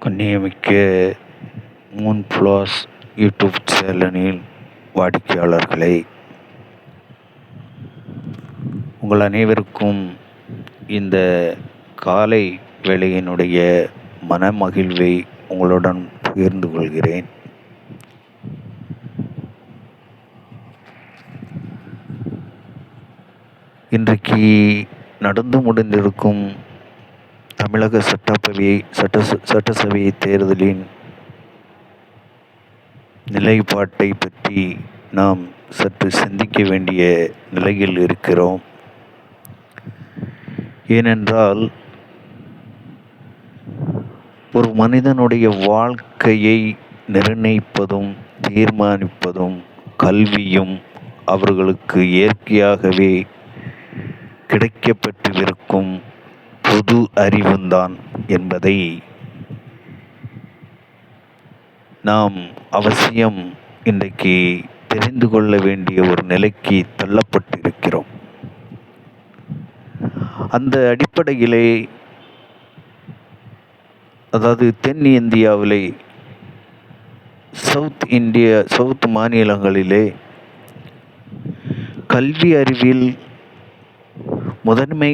கண்ணியமிக்க Moon plus YouTube சேனலின் வாடிக்கையாளர்களே, உங்கள் அனைவருக்கும் இந்த காலை வேளையினுடைய மனமகிழ்வை உங்களுடன் பகிர்ந்து கொள்கிறேன். இன்றைக்கு நடந்து முடிந்திருக்கும் தமிழக சட்டசபை தேர்தலின் நிலைப்பாட்டை பற்றி நாம் சற்று சிந்திக்க வேண்டிய நிலையில் இருக்கிறோம். ஏனென்றால் ஒரு மனிதனுடைய வாழ்க்கையை நிர்ணயிப்பதும் தீர்மானிப்பதும் கல்வியும் அவர்களுக்கு இயற்கையாகவே கிடைக்கப்பட்டிருக்கும் பொது அறிவுந்தான் என்பதை நாம் அவசியம் இன்றைக்கு தெரிந்து கொள்ள வேண்டிய ஒரு நிலைக்கு தள்ளப்பட்டிருக்கிறோம். அந்த அடிப்படையிலே, அதாவது தென் இந்தியாவிலே சவுத் மாநிலங்களிலே கல்வி அறிவில் முதன்மை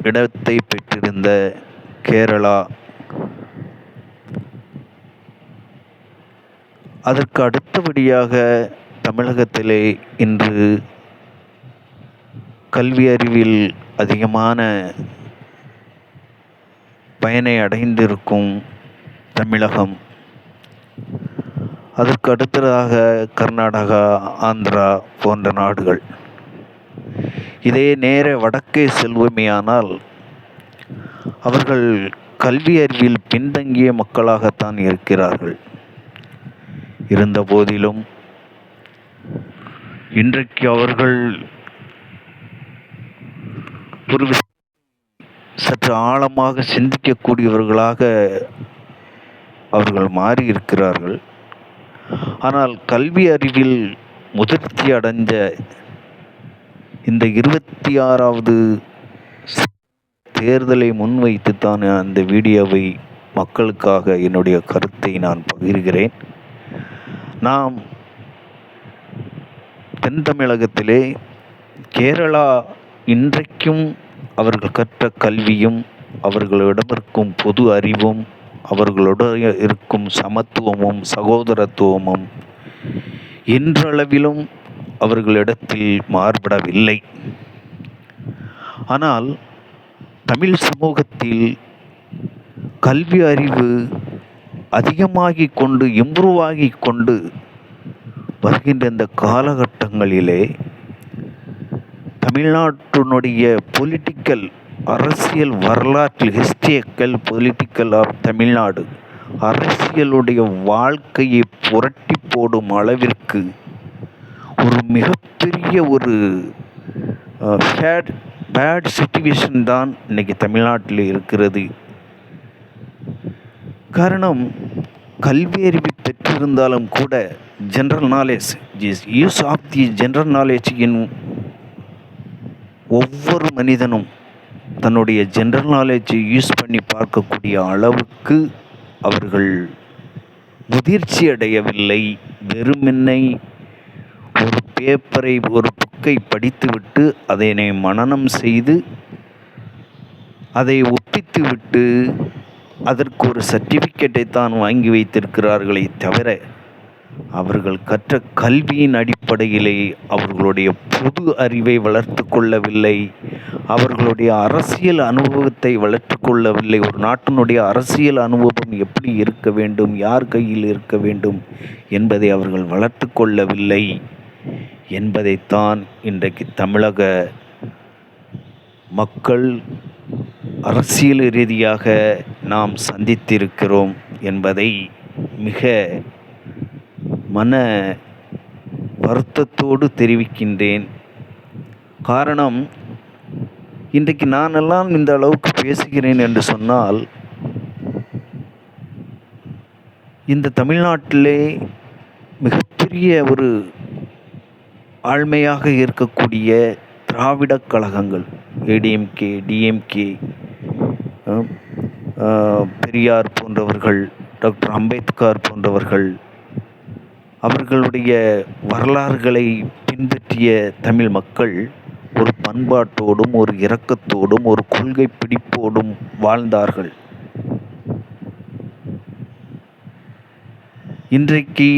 இடத்தை பெற்றிருந்த கேரளா, அதற்கு அடுத்தபடியாக தமிழகத்திலே இன்று கல்வி அறிவில் அதிகமான பயனை அடைந்திருக்கும் தமிழகம், அதற்கு அடுத்ததாக கர்நாடகா, ஆந்திரா போன்ற நாடுகள். இதே நேர வடக்கே செல்வமேயானால் அவர்கள் கல்வி அறிவில் பின்தங்கிய மக்களாகத்தான் இருக்கிறார்கள். இருந்த போதிலும் இன்றைக்கு அவர்கள் ஒரு சற்று ஆழமாக சிந்திக்கக்கூடியவர்களாக அவர்கள் மாறியிருக்கிறார்கள். ஆனால் கல்வி அறிவில் முதிர்ச்சி அடைந்த இந்த 26வது தேர்தலை முன்வைத்து தான் அந்த வீடியோவை மக்களுக்காக என்னுடைய கருத்தை நான் பகிர்கிறேன். நாம் தென் தமிழகத்திலே கேரளா இன்றைக்கும் அவர்கள் கற்ற கல்வியும் அவர்களிடம் இருக்கும் பொது அறிவும் அவர்களுடைய இருக்கும் சமத்துவமும் சகோதரத்துவமும் இன்றளவிலும் அவர்களிடத்தில் மாறுபடவில்லை. ஆனால் தமிழ் சமூகத்தில் கல்வி அறிவு அதிகமாகிக் கொண்டு இம்ப்ரூவ் ஆகிக் கொண்டு வருகின்ற இந்த காலகட்டங்களிலே தமிழ்நாட்டினுடைய பொலிட்டிக்கல் அரசியல் வரலாற்றில் ஹிஸ்டரிக்கல் பொலிட்டிக்கல் ஆஃப் தமிழ்நாடு அரசியலுடைய வாழ்க்கையை புரட்டி போடும் அளவிற்கு ஒரு மிகப்பெரிய ஒரு பேட் சிச்சுவேஷன் தான் இன்னைக்கு தமிழ்நாட்டில் இருக்கிறது. காரணம், கல்வி அறிவு பெற்றிருந்தாலும் கூட general knowledge use of the general knowledge ஒவ்வொரு மனிதனும் தன்னுடைய ஜென்ரல் நாலேஜை யூஸ் பண்ணி பார்க்கக்கூடிய அளவுக்கு அவர்கள் முதிர்ச்சி அடையவில்லை. வெறுமென்னை ஒரு பேப்பரை ஒரு புக்கை படித்துவிட்டு அதனை மனனம் செய்து அதை ஒப்பித்துவிட்டு அதற்கு ஒரு சர்டிஃபிகேட்டை தான் வாங்கி வைத்திருக்கிறார்களே தவிர அவர்கள் கற்ற கல்வியின் அடிப்படையிலே அவர்களுடைய பொது அறிவை வளர்த்து கொள்ளவில்லை, அவர்களுடைய அரசியல் அனுபவத்தை வளர்த்து கொள்ளவில்லை. ஒரு நாட்டினுடைய அரசியல் அனுபவம் எப்படி இருக்க வேண்டும், யார் கையில் இருக்க வேண்டும் என்பதை அவர்கள் வளர்த்து கொள்ளவில்லை என்பதைத்தான் இன்றைக்கு தமிழக மக்கள் அரசியல் ரீதியாக நாம் சந்தித்திருக்கிறோம் என்பதை மிக மன வருத்தத்தோடு தெரிவிக்கின்றேன். காரணம், இன்றைக்கு நானெல்லாம் இந்த அளவுக்கு பேசுகிறேன் என்று சொன்னால், இந்த தமிழ்நாட்டிலே மிகப்பெரிய ஒரு ஆழ்மையாக இருக்கக்கூடிய திராவிட கழகங்கள், ஏடிஎம்கே, டிஎம்கே, பெரியார் போன்றவர்கள் டாக்டர் அம்பேத்கர் போன்றவர்கள் அவர்களுடைய வரலாறுகளை பின்பற்றிய தமிழ் மக்கள் ஒரு பண்பாட்டோடும் ஒரு இரக்கத்தோடும் ஒரு கொள்கை பிடிப்போடும் வாழ்ந்தார்கள். இன்றைக்கு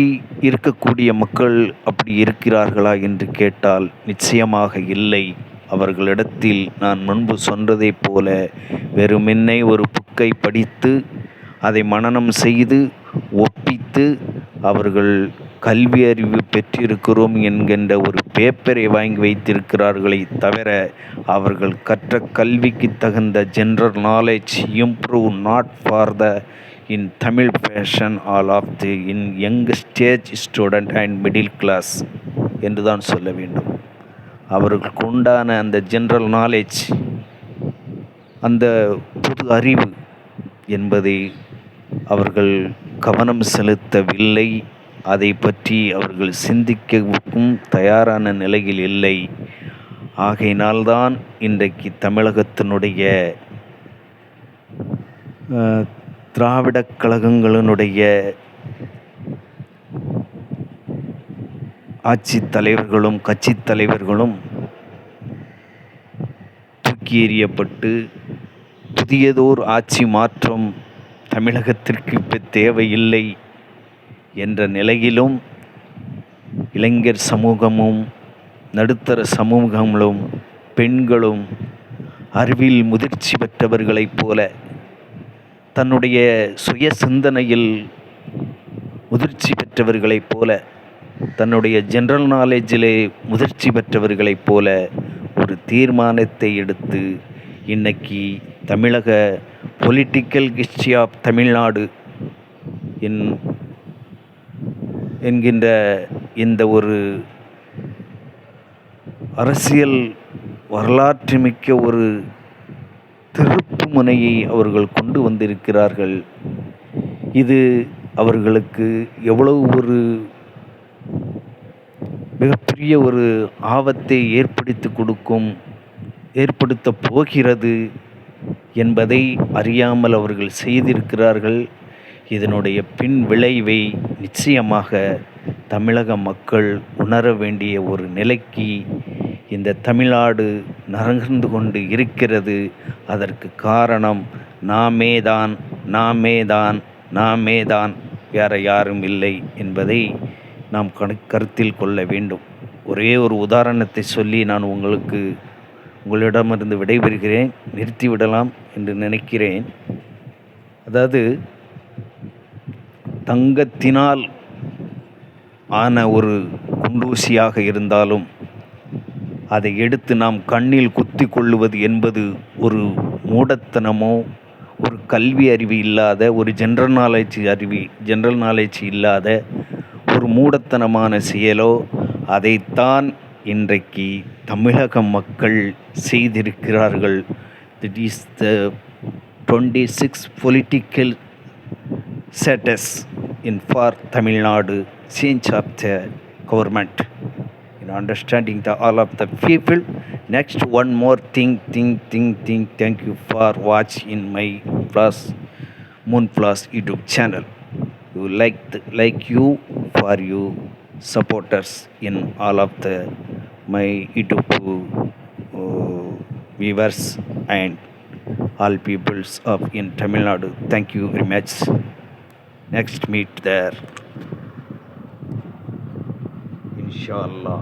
இருக்கக்கூடிய மக்கள் அப்படி இருக்கிறார்களா என்று கேட்டால் நிச்சயமாக இல்லை. அவர்களிடத்தில் நான் முன்பு சொன்னதைப் போல வெறுமென்னை ஒரு புக்கை படித்து அதை மனனம் செய்து ஒப்பித்து அவர்கள் கல்வி அறிவு பெற்றிருக்கிறோம் என்கின்ற ஒரு பேப்பரை வாங்கி வைத்திருக்கிறார்களே தவிர அவர்கள் கற்ற கல்விக்கு தகுந்த general knowledge improve not for the in Tamil passion all of the in young stage student and middle class என்று தான் சொல்ல வேண்டும். அவர்களுக்கு உண்டான அந்த ஜென்ரல் நாலேஜ், அந்த பொது அறிவு என்பதை அவர்கள் கவனம் செலுத்தவில்லை. அதை பற்றி அவர்கள் சிந்திக்கவும் தயாரான நிலையில் இல்லை. ஆகையினால்தான் இன்றைக்கு தமிழகத்தினுடைய திராவிடக் கழகங்களினுடைய ஆட்சி தலைவர்களும் கட்சி தலைவர்களும் தூக்கி எறியப்பட்டு புதியதோர் ஆட்சி மாற்றம் தமிழகத்திற்கு இப்போ தேவையில்லை என்ற நிலையிலும் இளைஞர் சமூகமும் நடுத்தர சமூகங்களும் பெண்களும் அறிவில் முதிர்ச்சி பெற்றவர்களைப் போல தன்னுடைய சுய சிந்தனையில் முதிர்ச்சி பெற்றவர்களைப் போல தன்னுடைய ஜென்ரல் நாலேஜிலே முதிர்ச்சி பெற்றவர்களைப் போல ஒரு தீர்மானத்தை எடுத்து இன்னைக்கு தமிழக பொலிட்டிக்கல் ஹிஸ்ட்ரி ஆஃப் தமிழ்நாடு என்கின்ற இந்த ஒரு அரசியல் வரலாற்றுமிக்க ஒரு திருப்பு முனையை அவர்கள் கொண்டு வந்திருக்கிறார்கள். இது அவர்களுக்கு எவ்வளவு ஒரு மிகப்பெரிய ஒரு ஆபத்தை ஏற்படுத்த போகிறது என்பதை அறியாமல் அவர்கள் செய்திருக்கிறார்கள். இதனுடைய பின் விளைவை நிச்சயமாக தமிழக மக்கள் உணர வேண்டிய ஒரு நிலைக்கு இந்த தமிழ்நாடு நகர்ந்து கொண்டு இருக்கிறது. அதற்கு காரணம் நாமே தான் வேற யாரும் இல்லை என்பதை நாம் கருத்தில் கொள்ள வேண்டும். ஒரே ஒரு உதாரணத்தை சொல்லி நான் உங்களிடமிருந்து விடைபெறுகிறேன். நிறுத்திவிடலாம் என்று நினைக்கிறேன். அதாவது தங்கத்தினால் ஆன ஒரு குண்டூசியாக இருந்தாலும் அதை எடுத்து நாம் கண்ணில் குத்தி கொள்ளுவது என்பது ஒரு மூடத்தனமோ, ஒரு கல்வி அறிவு இல்லாத, ஒரு ஜென்ரல் நாலேஜ் இல்லாத ஒரு மூடத்தனமான செயலோ. அதைத்தான் இன்றைக்கு தமிழக மக்கள் செய்திருக்கிறார்கள். That is the 26 political status in for Tamil Nadu change of the government in understanding the all of the people. Next one more thing. Thank you for watching in my Moon Plus YouTube channel. You like you for you supporters in all of the my YouTube viewers and all peoples of in Tamil Nadu. Thank you very much. Next meet there, inshallah.